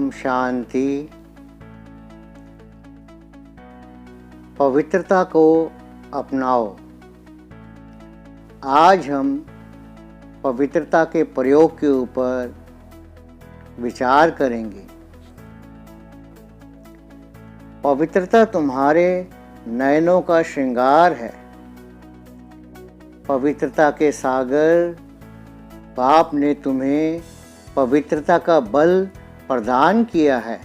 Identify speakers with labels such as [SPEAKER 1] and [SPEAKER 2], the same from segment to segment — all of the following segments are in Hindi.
[SPEAKER 1] ओम शांति। पवित्रता को अपनाओ। आज हम पवित्रता के प्रयोग के ऊपर विचार करेंगे। पवित्रता तुम्हारे नयनों का श्रृंगार है। पवित्रता के सागर बाप ने तुम्हें पवित्रता का बल प्रदान किया है।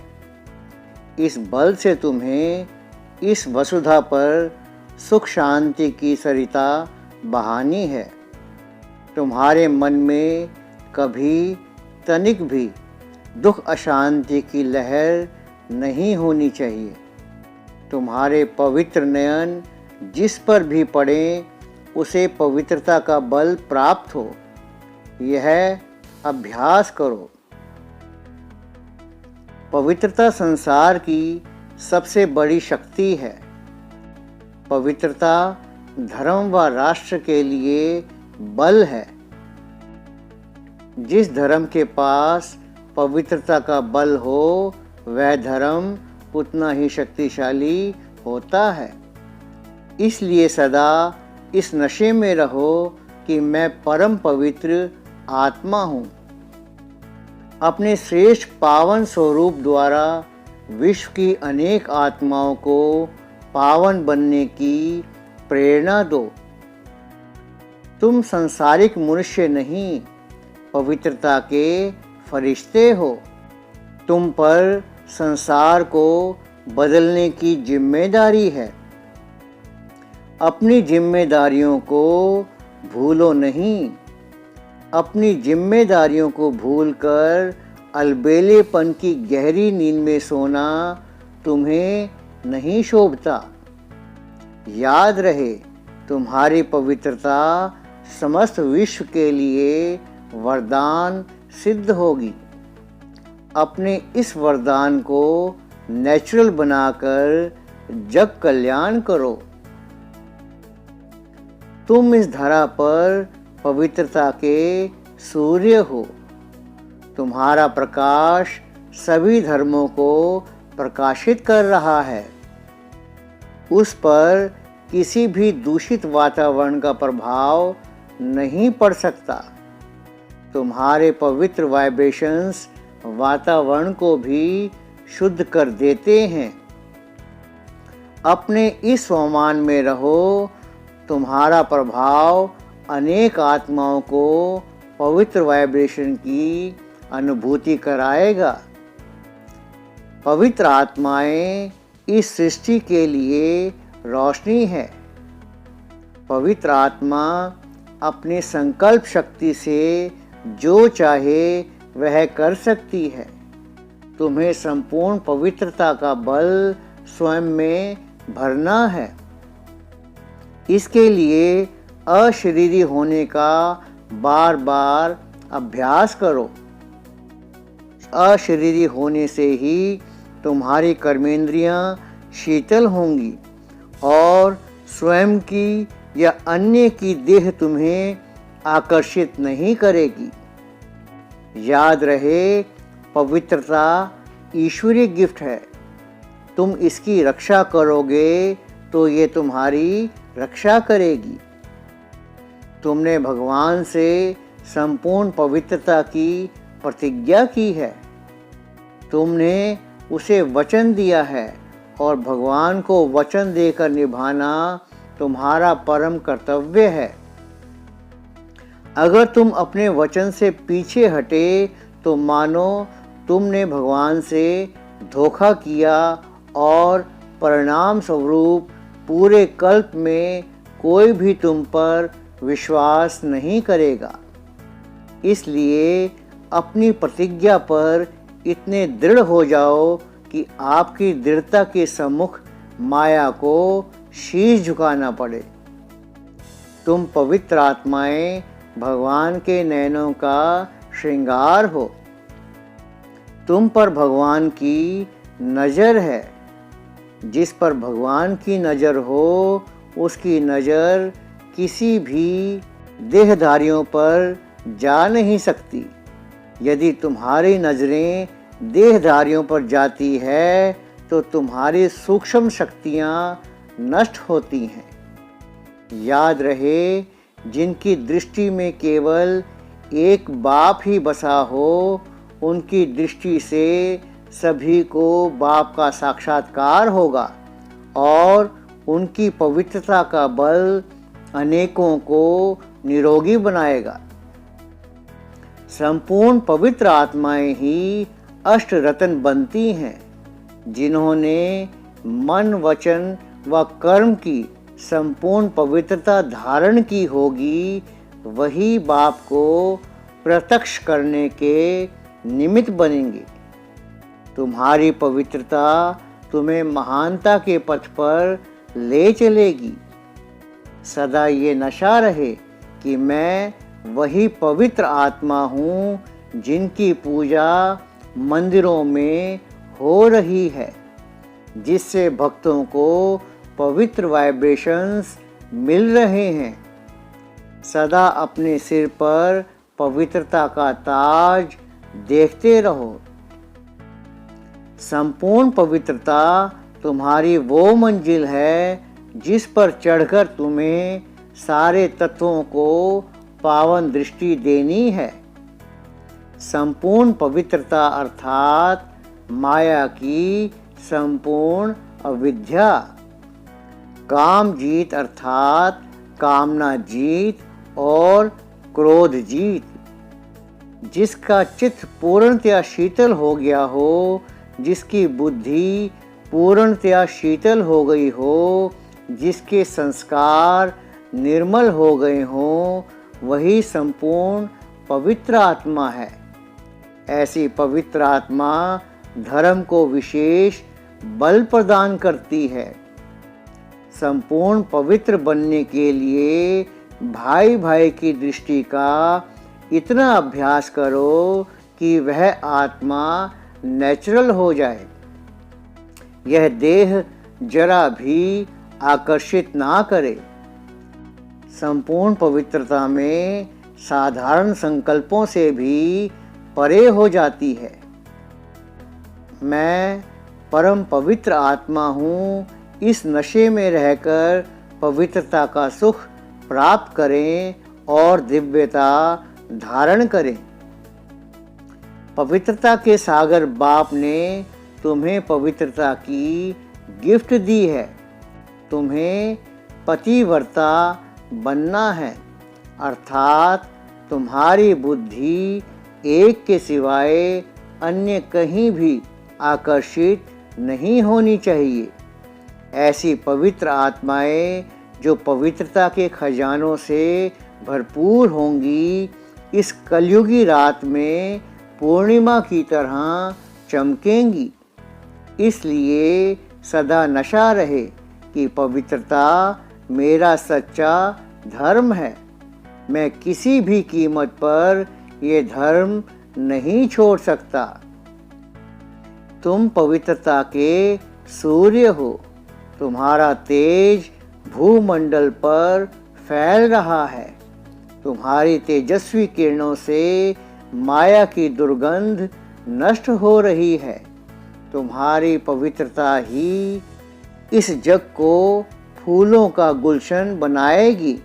[SPEAKER 1] इस बल से तुम्हें इस वसुधा पर सुख शांति की सरिता बहानी है। तुम्हारे मन में कभी तनिक भी दुख अशांति की लहर नहीं होनी चाहिए। तुम्हारे पवित्र नयन जिस पर भी पड़े उसे पवित्रता का बल प्राप्त हो, यह अभ्यास करो। पवित्रता संसार की सबसे बड़ी शक्ति है। पवित्रता धर्म व राष्ट्र के लिए बल है। जिस धर्म के पास पवित्रता का बल हो वह धर्म उतना ही शक्तिशाली होता है। इसलिए सदा इस नशे में रहो कि मैं परम पवित्र आत्मा हूँ। अपने श्रेष्ठ पावन स्वरूप द्वारा विश्व की अनेक आत्माओं को पावन बनने की प्रेरणा दो। तुम संसारिक मनुष्य नहीं, पवित्रता के फरिश्ते हो। तुम पर संसार को बदलने की जिम्मेदारी है। अपनी जिम्मेदारियों को भूलो नहीं। अपनी जिम्मेदारियों को भूलकर अलबेलेपन की गहरी नींद में सोना तुम्हें नहीं शोभता। याद रहे, तुम्हारी पवित्रता समस्त विश्व के लिए वरदान सिद्ध होगी। अपने इस वरदान को नेचुरल बनाकर जग कल्याण करो। तुम इस धरा पर पवित्रता के सूर्य हो। तुम्हारा प्रकाश सभी धर्मों को प्रकाशित कर रहा है। उस पर किसी भी दूषित वातावरण का प्रभाव नहीं पड़ सकता। तुम्हारे पवित्र वाइब्रेशंस वातावरण को भी शुद्ध कर देते हैं। अपने इस स्वमान में रहो। तुम्हारा प्रभाव अनेक आत्माओं को पवित्र वाइब्रेशन की अनुभूति कराएगा। पवित्र आत्माएं इस सृष्टि के लिए रोशनी है। पवित्र आत्मा अपनी संकल्प शक्ति से जो चाहे वह कर सकती है। तुम्हें संपूर्ण पवित्रता का बल स्वयं में भरना है। इसके लिए अशरीरी होने का बार बार अभ्यास करो। अशरीरी होने से ही तुम्हारी कर्मेंद्रियां शीतल होंगी और स्वयं की या अन्य की देह तुम्हें आकर्षित नहीं करेगी। याद रहे, पवित्रता ईश्वरीय गिफ्ट है। तुम इसकी रक्षा करोगे तो ये तुम्हारी रक्षा करेगी। तुमने भगवान से संपूर्ण पवित्रता की प्रतिज्ञा की है। तुमने उसे वचन दिया है और भगवान को वचन देकर निभाना तुम्हारा परम कर्तव्य है। अगर तुम अपने वचन से पीछे हटे तो मानो तुमने भगवान से धोखा किया और परिणाम स्वरूप पूरे कल्प में कोई भी तुम पर विश्वास नहीं करेगा। इसलिए अपनी प्रतिज्ञा पर इतने दृढ़ हो जाओ कि आपकी दृढ़ता के सम्मुख माया को शीश झुकाना पड़े। तुम पवित्र आत्माएं भगवान के नयनों का श्रृंगार हो। तुम पर भगवान की नज़र है। जिस पर भगवान की नज़र हो उसकी नज़र किसी भी देहधारियों पर जा नहीं सकती। यदि तुम्हारी नज़रें देहधारियों पर जाती है तो तुम्हारी सूक्ष्म शक्तियाँ नष्ट होती हैं। याद रहे, जिनकी दृष्टि में केवल एक बाप ही बसा हो, उनकी दृष्टि से सभी को बाप का साक्षात्कार होगा और उनकी पवित्रता का बल अनेकों को निरोगी बनाएगा। संपूर्ण पवित्र आत्माएं ही अष्ट रत्न बनती हैं। जिन्होंने मन, वचन व कर्म की संपूर्ण पवित्रता धारण की होगी, वही बाप को प्रत्यक्ष करने के निमित्त बनेंगे। तुम्हारी पवित्रता तुम्हें महानता के पथ पर ले चलेगी। सदा ये नशा रहे कि मैं वही पवित्र आत्मा हूँ जिनकी पूजा मंदिरों में हो रही है, जिससे भक्तों को पवित्र वाइब्रेशंस मिल रहे हैं। सदा अपने सिर पर पवित्रता का ताज देखते रहो। संपूर्ण पवित्रता तुम्हारी वो मंजिल है जिस पर चढ़कर तुम्हें सारे तत्वों को पावन दृष्टि देनी है। संपूर्ण पवित्रता अर्थात माया की संपूर्ण अविद्या। काम जीत अर्थात कामना जीत और क्रोध जीत। जिसका चित्त पूर्णतया शीतल हो गया हो, जिसकी बुद्धि पूर्णतया शीतल हो गई हो, जिसके संस्कार निर्मल हो गए हों, वही संपूर्ण पवित्र आत्मा है। ऐसी पवित्र आत्मा धर्म को विशेष बल प्रदान करती है। संपूर्ण पवित्र बनने के लिए भाई भाई की दृष्टि का इतना अभ्यास करो कि वह आत्मा नेचुरल हो जाए। यह देह जरा भी आकर्षित ना करे। संपूर्ण पवित्रता में साधारण संकल्पों से भी परे हो जाती है। मैं परम पवित्र आत्मा हूँ, इस नशे में रहकर पवित्रता का सुख प्राप्त करें और दिव्यता धारण करें। पवित्रता के सागर बाप ने तुम्हें पवित्रता की गिफ्ट दी है। तुम्हें पतिव्रता बनना है, अर्थात तुम्हारी बुद्धि एक के सिवाय अन्य कहीं भी आकर्षित नहीं होनी चाहिए। ऐसी पवित्र आत्माएं जो पवित्रता के खजानों से भरपूर होंगी, इस कलयुगी रात में पूर्णिमा की तरह चमकेंगी। इसलिए सदा नशा रहे कि पवित्रता मेरा सच्चा धर्म है। मैं किसी भी कीमत पर ये धर्म नहीं छोड़ सकता। तुम पवित्रता के सूर्य हो। तुम्हारा तेज भूमंडल पर फैल रहा है। तुम्हारी तेजस्वी किरणों से माया की दुर्गंध नष्ट हो रही है। तुम्हारी पवित्रता ही इस जग को फूलों का गुलशन बनाएगी।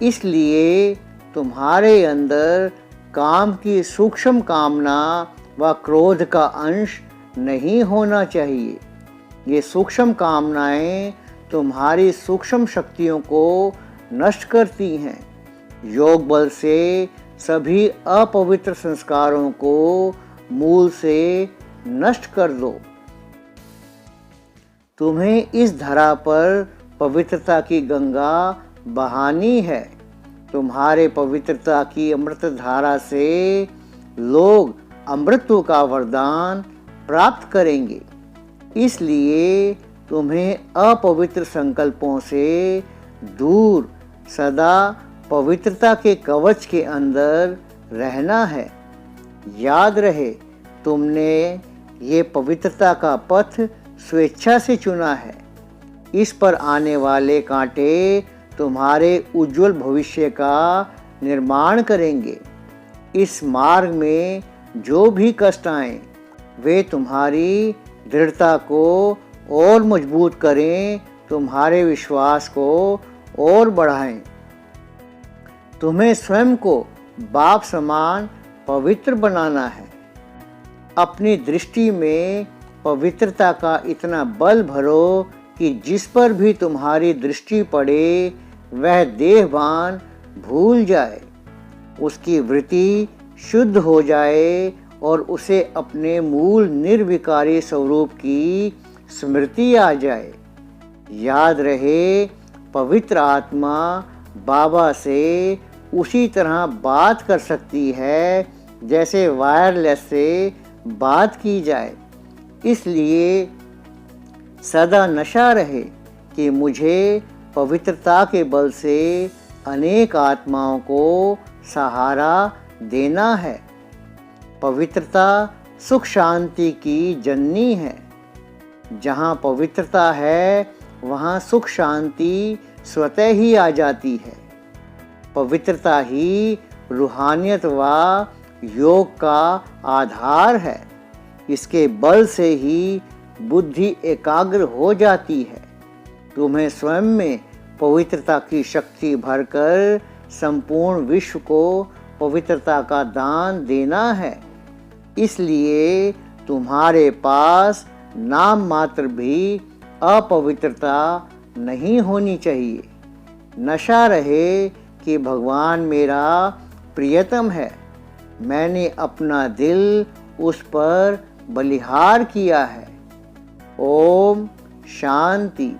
[SPEAKER 1] इसलिए तुम्हारे अंदर काम की सूक्ष्म कामना व क्रोध का अंश नहीं होना चाहिए। ये सूक्ष्म कामनाएं तुम्हारी सूक्ष्म शक्तियों को नष्ट करती हैं। योग बल से सभी अपवित्र संस्कारों को मूल से नष्ट कर दो। तुम्हें इस धरा पर पवित्रता की गंगा बहानी है। तुम्हारे पवित्रता की अमृत धारा से लोग अमृतत्व का वरदान प्राप्त करेंगे। इसलिए तुम्हें अपवित्र संकल्पों से दूर सदा पवित्रता के कवच के अंदर रहना है। याद रहे, तुमने ये पवित्रता का पथ स्वेच्छा से चुना है। इस पर आने वाले कांटे तुम्हारे उज्जवल भविष्य का निर्माण करेंगे। इस मार्ग में जो भी कष्ट आए वे तुम्हारी दृढ़ता को और मजबूत करें, तुम्हारे विश्वास को और बढ़ाएं। तुम्हें स्वयं को बाप समान पवित्र बनाना है। अपनी दृष्टि में पवित्रता का इतना बल भरो कि जिस पर भी तुम्हारी दृष्टि पड़े वह देहभान भूल जाए, उसकी वृत्ति शुद्ध हो जाए और उसे अपने मूल निर्विकारी स्वरूप की स्मृति आ जाए। याद रहे, पवित्र आत्मा बाबा से उसी तरह बात कर सकती है जैसे वायरलेस से बात की जाए। इसलिए सदा नशा रहे कि मुझे पवित्रता के बल से अनेक आत्माओं को सहारा देना है। पवित्रता सुख शांति की जननी है। जहाँ पवित्रता है वहाँ सुख शांति स्वतः ही आ जाती है। पवित्रता ही रूहानियत व योग का आधार है। इसके बल से ही बुद्धि एकाग्र हो जाती है। तुम्हें स्वयं में पवित्रता की शक्ति भरकर संपूर्ण विश्व को पवित्रता का दान देना है। इसलिए तुम्हारे पास नाम मात्र भी अपवित्रता नहीं होनी चाहिए। नशा रहे कि भगवान मेरा प्रियतम है, मैंने अपना दिल उस पर बलिहार किया है। ओम शांति।